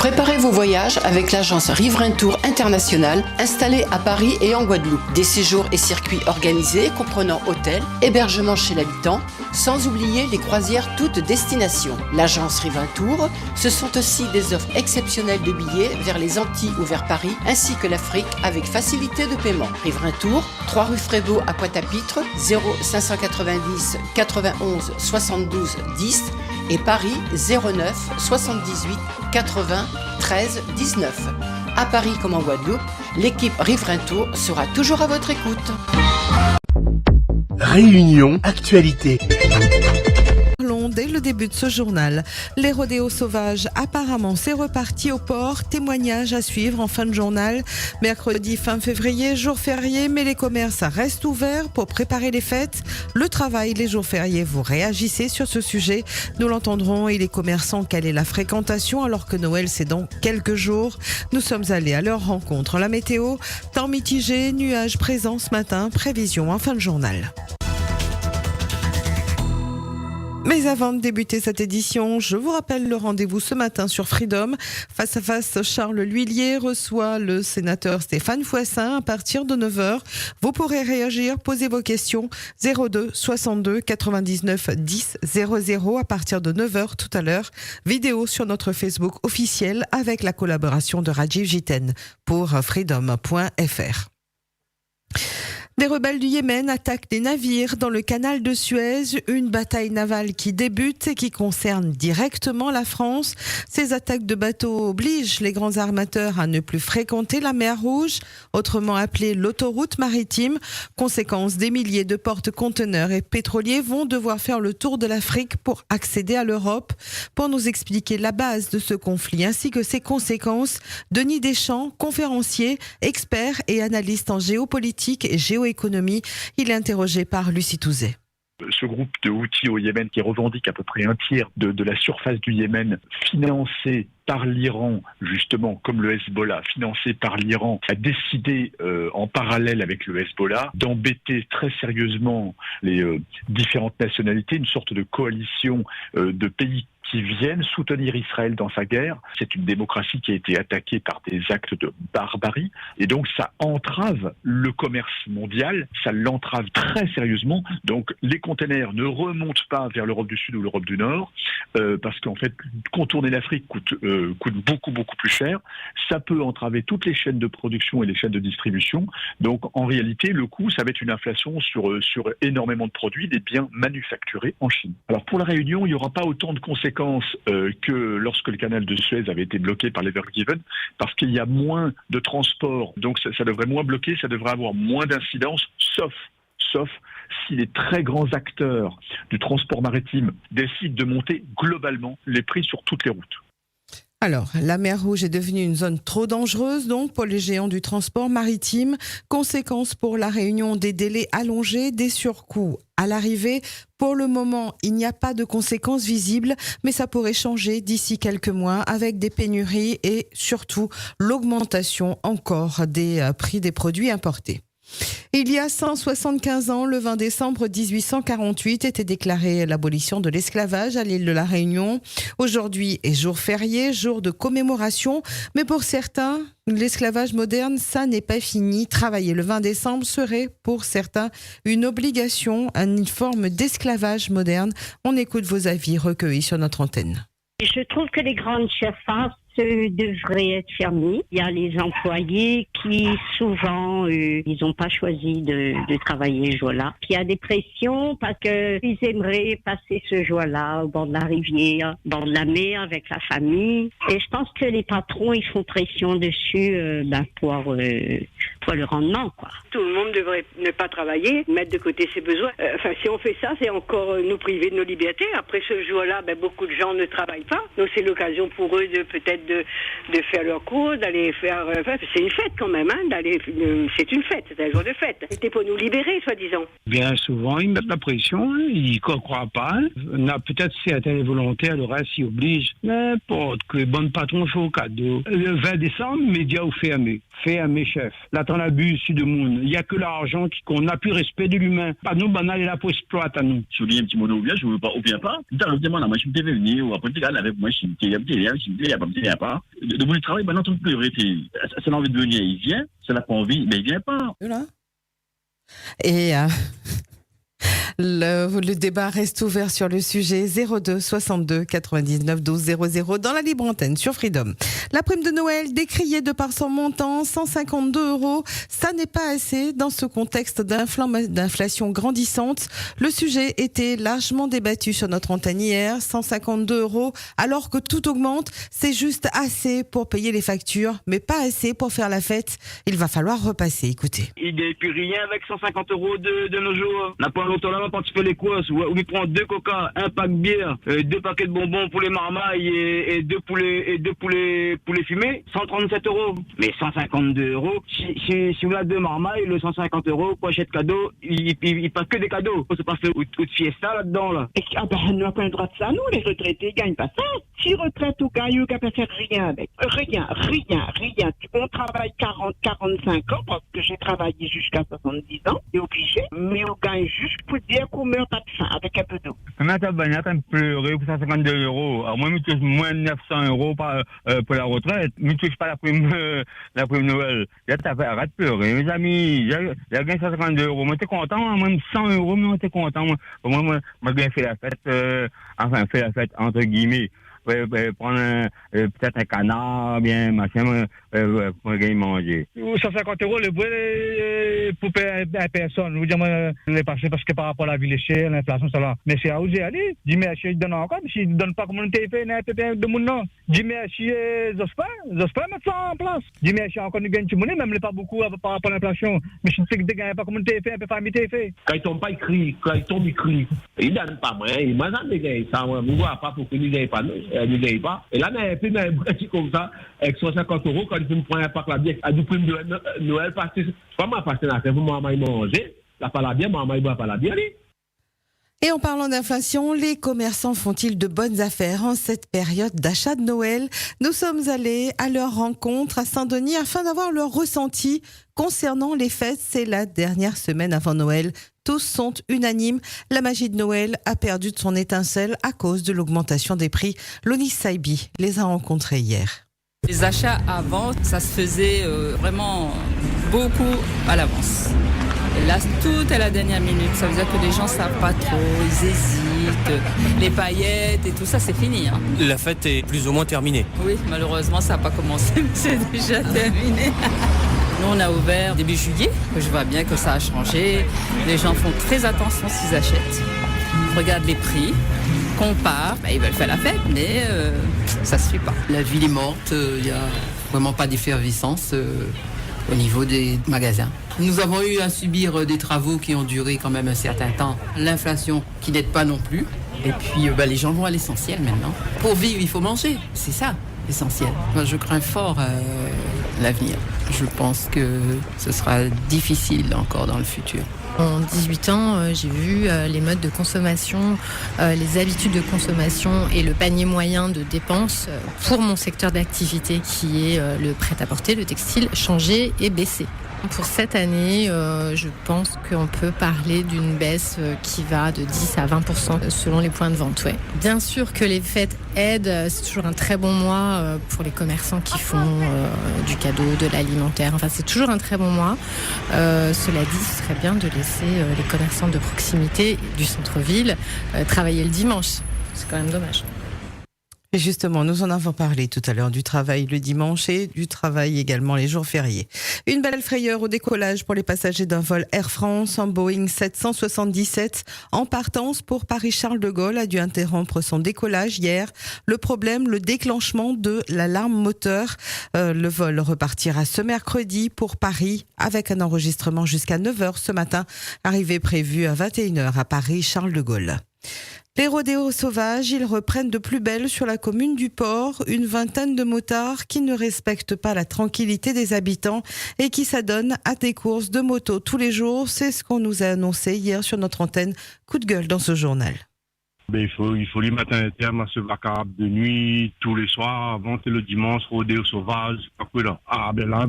Préparez vos voyages avec l'agence Riverain Tour International installée à Paris et en Guadeloupe. Des séjours et circuits organisés comprenant hôtel, hébergement chez l'habitant, sans oublier les croisières toutes destinations. L'agence Riverain Tour, ce sont aussi des offres exceptionnelles de billets vers les Antilles ou vers Paris, ainsi que l'Afrique avec facilité de paiement. Riverain Tour, 3 rue Frébeau à Pointe-à-Pitre, 0590 91 72 10 et Paris 09 78 80 13 19. À Paris comme en Guadeloupe, l'équipe Riverain Tour sera toujours à votre écoute. Réunion Actualité. Dès le début de ce journal, les rodéos sauvages, apparemment c'est reparti au port, témoignage à suivre en fin de journal. Mercredi fin février, jour férié, mais les commerces restent ouverts pour préparer les fêtes. Le travail, les jours fériés, vous réagissez sur ce sujet. Nous l'entendrons et les commerçants, quelle est la fréquentation alors que Noël c'est dans quelques jours. Nous sommes allés à leur rencontre. La météo, temps mitigé, nuages présents ce matin, prévision en fin de journal. Mais avant de débuter cette édition, je vous rappelle le rendez-vous ce matin sur Freedom. Face à face, Charles L'Huillier reçoit le sénateur Stéphane Fouessin à partir de 9h. Vous pourrez réagir, poser vos questions 02 62 99 10 00 à partir de 9h tout à l'heure. Vidéo sur notre Facebook officiel avec la collaboration de Rajiv Jiten pour freedom.fr. Des rebelles du Yémen attaquent des navires dans le canal de Suez, une bataille navale qui débute et qui concerne directement la France. Ces attaques de bateaux obligent les grands armateurs à ne plus fréquenter la mer Rouge, autrement appelée l'autoroute maritime. Conséquence, des milliers de porte-conteneurs et pétroliers vont devoir faire le tour de l'Afrique pour accéder à l'Europe. Pour nous expliquer la base de ce conflit ainsi que ses conséquences, Denis Deschamps, conférencier, expert et analyste en géopolitique et géoéconomie. Il est interrogé par Lucie Touzet. Ce groupe de Houthis au Yémen qui revendique à peu près un tiers de la surface du Yémen, financé par l'Iran, justement, comme le Hezbollah, financé par l'Iran, a décidé, en parallèle avec le Hezbollah, d'embêter très sérieusement les différentes nationalités, une sorte de coalition de pays qui viennent soutenir Israël dans sa guerre. C'est une démocratie qui a été attaquée par des actes de barbarie. Et donc, ça entrave le commerce mondial. Ça l'entrave très sérieusement. Donc, les containers ne remontent pas vers l'Europe du Sud ou l'Europe du Nord, parce qu'en fait, contourner l'Afrique coûte beaucoup plus cher. Ça peut entraver toutes les chaînes de production et les chaînes de distribution. Donc, en réalité, le coût, ça va être une inflation sur énormément de produits, des biens manufacturés en Chine. Alors, pour la Réunion, il n'y aura pas autant de conséquences que lorsque le canal de Suez avait été bloqué par l'Ever Given, parce qu'il y a moins de transport, donc ça devrait moins bloquer, ça devrait avoir moins d'incidence, sauf si les très grands acteurs du transport maritime décident de monter globalement les prix sur toutes les routes. Alors, la mer Rouge est devenue une zone trop dangereuse donc pour les géants du transport maritime. Conséquence pour la Réunion, des délais allongés, des surcoûts à l'arrivée. Pour le moment, il n'y a pas de conséquences visibles, mais ça pourrait changer d'ici quelques mois avec des pénuries et surtout l'augmentation encore des prix des produits importés. Il y a 175 ans, le 20 décembre 1848, était déclarée l'abolition de l'esclavage à l'île de la Réunion. Aujourd'hui est jour férié, jour de commémoration, mais pour certains, l'esclavage moderne, ça n'est pas fini. Travailler le 20 décembre serait pour certains une obligation, une forme d'esclavage moderne. On écoute vos avis recueillis sur notre antenne. Je trouve que les grandes surfaces devraient être fermées. Il y a les employés qui souvent ils n'ont pas choisi de travailler ce jour-là. Puis il y a des pressions parce qu'ils aimeraient passer ce jour-là au bord de la rivière, au bord de la mer avec la famille. Et je pense que les patrons ils font pression dessus pour le rendement, quoi. Tout le monde devrait ne pas travailler, mettre de côté ses besoins. Si on fait ça, c'est encore nous priver de nos libertés. Après ce jour-là, beaucoup de gens ne travaillent pas. Donc c'est l'occasion pour eux de peut-être de faire leur cours, d'aller faire... c'est une fête quand même, c'est une fête, c'est un jour de fête. C'était pour nous libérer, soi-disant. Bien souvent, ils mettent la pression, ils ne croient pas. On a peut-être certaines volontés, le reste, ils obligent. N'importe que bon patron fait au cadeau. Le 20 décembre, médias ou fermés. Fermés, chef. la abus sur le monde. Il n'y a que l'argent qu'on n'a plus respect de l'humain. Pas nous, banal est là pour exploiter à nous. Je vous dis un petit mot, je ne veux pas, ou bien pas. Directement, la machine devait venir, ou après, avec moi, il n'y a pas. De mon travail, maintenant, ton priorité, c'est l'envie de venir, il vient, c'est la pas envie, mais il vient pas. Voilà. Et le débat reste ouvert sur le sujet 02 62 99 12 00 dans la libre antenne sur Freedom. La prime de Noël décriée de par son montant, 152 €, ça n'est pas assez dans ce contexte d'inflation grandissante. Le sujet était largement débattu sur notre antenne hier, 152 € alors que tout augmente, c'est juste assez pour payer les factures, mais pas assez pour faire la fête. Il va falloir repasser, écoutez. Il n'y a plus rien avec 150 € de nos jours. On n'a pas longtemps là quand tu fais les courses, où il prend 2 coca, un pack de bière, 2 paquets de bonbons pour les marmailles et 2 poulets fumés, 137 €. Mais 152 €, si on a 2 marmailles, le 150 € pour acheter de cadeaux, il passe que des cadeaux. C'est pas fait ou de fiesta là-dedans, là. On n'a pas le droit de ça, nous, les retraités gagnent pas ça. Si retraite ou gagne, on ne peut faire rien avec. Rien. On travaille 45 ans, parce que j'ai travaillé jusqu'à 70 ans, c'est obligé, mais on gagne juste pour dire qu'on meurt pas de faim, avec un peu d'eau. Maintenant, tu as pleuré pour 152 €. Alors, moi, je touche moins de 900 € pour la retraite. Je ne touche pas la prime Noël. Là, arrête de pleurer, mes amis. J'ai gagné 152 €. Moi, j'étais content, même 100 € mais j'étais content. Moi, j'ai bien fait la fête, entre guillemets. Prendre peut-être un canard, bien, machin, pour gagner manger. 150 € le bruit pour payer à personne. Je vous dis, moi, je l'ai passé parce que par rapport à la vie chère, l'inflation, ça là. Mais c'est à où j'ai allé. Dis merci, je donne encore. Mais si je ne donne pas comme on t'a fait, de mon nom. Dis merci, j'ose pas mettre ça en place. Dis merci, encore une gagne de monnaie, même pas beaucoup par rapport à l'inflation. Mais je ne sais que tu ne gagnes pas comme on t'a fait, un peu famille t'a fait. Quand il tombe pas, il crie. Quand il tombe, il crie. Il donne pas, moi. Il m'a jamais gagné ça. Moi, je ne vois pas pour qu'il ne gagne pas. Ne gagne pas. Et là, puis un petit comme ça, avec 150 € quand tu me prends un pack la bière, à du prime de Noël, parce que pas ma passer la pour moi, manger, la pas la bière, moi, boit pas la bière. Et en parlant d'inflation, les commerçants font-ils de bonnes affaires en cette période d'achat de Noël? Nous sommes allés à leur rencontre à Saint-Denis afin d'avoir leur ressenti concernant les fêtes. C'est la dernière semaine avant Noël. Tous sont unanimes. La magie de Noël a perdu de son étincelle à cause de l'augmentation des prix. Lonis Saibi les a rencontrés hier. Les achats avant, ça se faisait vraiment beaucoup à l'avance. Et là, tout à la dernière minute. Ça veut dire que les gens ne savent pas trop, ils hésitent. Les paillettes et tout ça, c'est fini. Hein. La fête est plus ou moins terminée. Oui, malheureusement, ça n'a pas commencé, mais c'est déjà terminé. Nous, on a ouvert début juillet. Je vois bien que ça a changé. Les gens font très attention s'ils achètent. Ils regardent les prix, comparent. Ils veulent faire la fête, mais ça ne se suit pas. La ville est morte. Il n'y a vraiment pas d'effervescence au niveau des magasins. Nous avons eu à subir des travaux qui ont duré quand même un certain temps. L'inflation qui n'aide pas non plus. Et puis les gens vont à l'essentiel maintenant. Pour vivre, il faut manger. C'est ça, l'essentiel. Moi, je crains fort l'avenir. Je pense que ce sera difficile encore dans le futur. En 18 ans, j'ai vu les modes de consommation, les habitudes de consommation et le panier moyen de dépenses pour mon secteur d'activité qui est le prêt-à-porter, le textile, changer et baisser. Pour cette année, je pense qu'on peut parler d'une baisse qui va de 10 à 20% selon les points de vente. Ouais. Bien sûr que les fêtes aident, c'est toujours un très bon mois pour les commerçants qui font du cadeau, de l'alimentaire. Enfin, c'est toujours un très bon mois. Cela dit, ce serait bien de laisser les commerçants de proximité du centre-ville travailler le dimanche. C'est quand même dommage. Et justement, nous en avons parlé tout à l'heure du travail le dimanche et du travail également les jours fériés. Une belle frayeur au décollage pour les passagers d'un vol Air France. Un Boeing 777 en partance pour Paris-Charles de Gaulle a dû interrompre son décollage hier. Le problème, le déclenchement de l'alarme moteur. Le vol repartira ce mercredi pour Paris avec un enregistrement jusqu'à 9h ce matin. Arrivée prévue à 21h à Paris-Charles de Gaulle. Les rodéos sauvages, ils reprennent de plus belle sur la commune du Port. Une vingtaine de motards qui ne respectent pas la tranquillité des habitants et qui s'adonnent à des courses de moto tous les jours. C'est ce qu'on nous a annoncé hier sur notre antenne. Coup de gueule dans ce journal. Il faut les mettre un terme à ce vacarme de nuit, tous les soirs, avant le dimanche, rodéo sauvage. Là,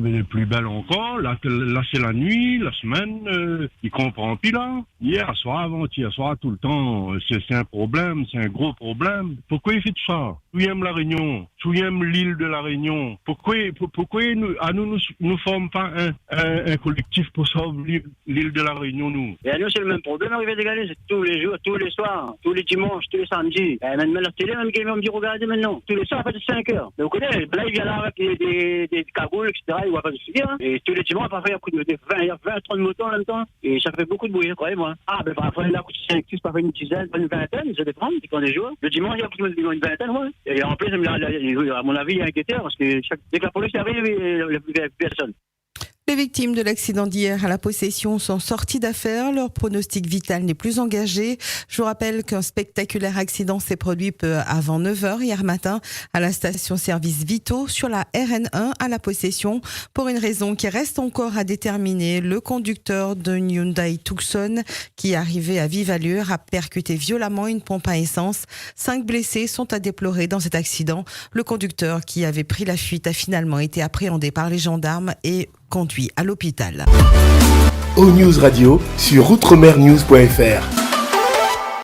elle est plus belle encore. Là c'est la nuit, la semaine, il comprend plus là. Hier soir, avant-hier soir, tout le temps, c'est un problème, c'est un gros problème. Pourquoi il fait tout ça? Tu aimes la Réunion, tu aimes l'île de la Réunion. Pourquoi nous forme pas un collectif pour sauver l'île de la Réunion, nous? Et à nous, c'est le même problème, arrivé de gagner, c'est tous les jours, tous les soirs, tous les dimanches, tous les samedis. Même la télé, même qui va me dire, regardez maintenant, tous les soirs, à partir de 5 heures. Mais vous connaissez, là, il vient là avec des cagoules, etc., il voit pas de soucis, hein. Et tous les dimanches, parfois, il y a 20-30 motos en même temps, et ça fait beaucoup de bruit, croyez-moi. Parfois, il y a 5-6, parfois une dizaine, pas une vingtaine, ça dépend, quand des jours. Le dimanche, il y a une vingtaine, ouais. Et en plus, à mon avis, il y a un guetteur, parce que dès que la police arrive, il n'y a plus personne. Les victimes de l'accident d'hier à la Possession sont sorties d'affaire. Leur pronostic vital n'est plus engagé. Je vous rappelle qu'un spectaculaire accident s'est produit peu avant 9h hier matin à la station-service Vito sur la RN1 à la Possession. Pour une raison qui reste encore à déterminer, le conducteur de Hyundai Tucson qui arrivait à vive allure a percuté violemment une pompe à essence. 5 blessés sont à déplorer dans cet accident. Le conducteur qui avait pris la fuite a finalement été appréhendé par les gendarmes et conduit à l'hôpital. O-News Radio sur outremernews.fr.